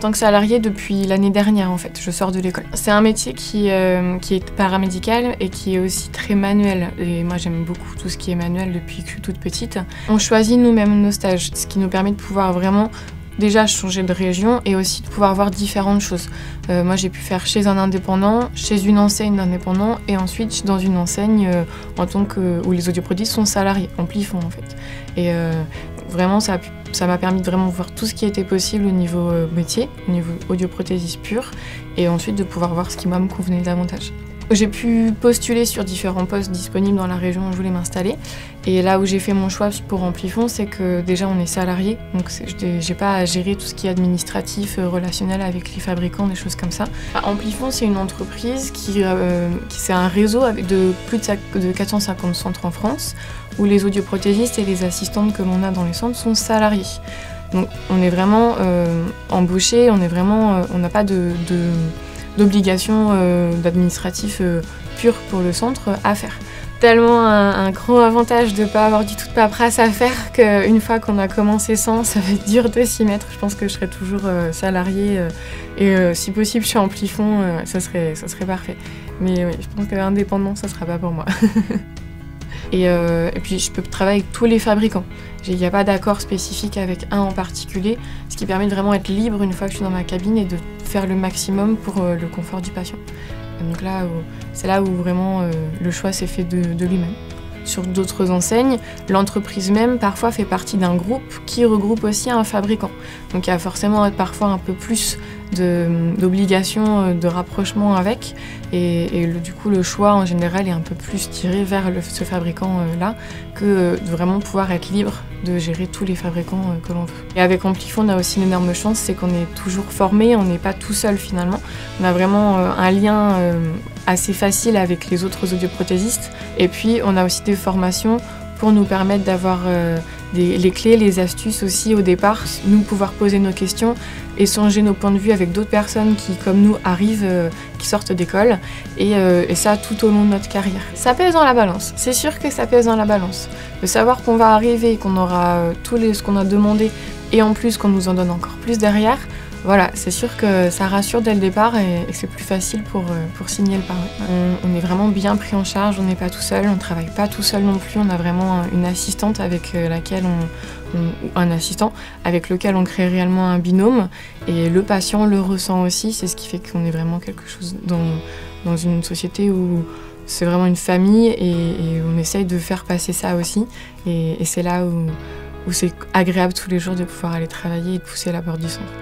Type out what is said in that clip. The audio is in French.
tant que salariée depuis l'année dernière en fait, je sors de l'école. C'est un métier qui est paramédical et qui est aussi très manuel. Et moi j'aime beaucoup tout ce qui est manuel depuis que je suis toute petite. On choisit nous-mêmes nos stages, ce qui nous permet de pouvoir vraiment déjà changer de région et aussi de pouvoir voir différentes choses. Moi j'ai pu faire chez un indépendant, chez une enseigne d'indépendant et ensuite dans une enseigne en tant que, où les audioprodistes sont salariés, Amplifon en fait. Et vraiment ça m'a permis de vraiment voir tout ce qui était possible au niveau métier, au niveau audioprothésiste pur et ensuite de pouvoir voir ce qui moi me convenait davantage. J'ai pu postuler sur différents postes disponibles dans la région où je voulais m'installer. Et là où j'ai fait mon choix pour Amplifon, c'est que déjà on est salarié, donc j'ai pas à gérer tout ce qui est administratif, relationnel avec les fabricants, des choses comme ça. Amplifon, c'est une entreprise qui c'est un réseau de plus de 450 centres en France, où les audioprothésistes et les assistantes que l'on a dans les centres sont salariés. Donc on est vraiment embauchés, on n'a pas d'obligation d'administratif pur pour le centre à faire. Tellement un grand avantage de ne pas avoir du tout de paperasse à faire qu'une fois qu'on a commencé sans, ça va être dur de s'y mettre. Je pense que je serai toujours salariée et si possible chez Amplifon, ça serait parfait. Mais oui, je pense qu'indépendant, ça ne sera pas pour moi. Et puis je peux travailler avec tous les fabricants. Il n'y a pas d'accord spécifique avec un en particulier, ce qui permet de vraiment être libre une fois que je suis dans ma cabine et de faire le maximum pour le confort du patient. Et donc là, c'est là où vraiment le choix s'est fait de lui-même. Sur d'autres enseignes, l'entreprise même parfois fait partie d'un groupe qui regroupe aussi un fabricant. Donc il y a forcément parfois un peu plus d'obligations de rapprochement avec et du coup le choix en général est un peu plus tiré vers ce fabricant-là que de vraiment pouvoir être libre de gérer tous les fabricants que l'on veut. Et avec Amplifon, on a aussi une énorme chance, c'est qu'on est toujours formé, on n'est pas tout seul finalement. On a vraiment un lien assez facile avec les autres audioprothésistes et puis on a aussi des formations pour nous permettre d'avoir les clés, les astuces aussi au départ, nous pouvoir poser nos questions, échanger nos points de vue avec d'autres personnes qui, comme nous, arrivent, qui sortent d'école, et ça tout au long de notre carrière. Ça pèse dans la balance, c'est sûr que ça pèse dans la balance. De savoir qu'on va arriver, qu'on aura ce qu'on a demandé, et en plus qu'on nous en donne encore plus derrière, voilà, c'est sûr que ça rassure dès le départ et c'est plus facile pour signer le permis. On est vraiment bien pris en charge, on n'est pas tout seul, on ne travaille pas tout seul non plus, on a vraiment une assistante avec laquelle un assistant avec lequel on crée réellement un binôme et le patient le ressent aussi, c'est ce qui fait qu'on est vraiment quelque chose dans une société où c'est vraiment une famille et on essaye de faire passer ça aussi et c'est là où c'est agréable tous les jours de pouvoir aller travailler et de pousser la porte du centre.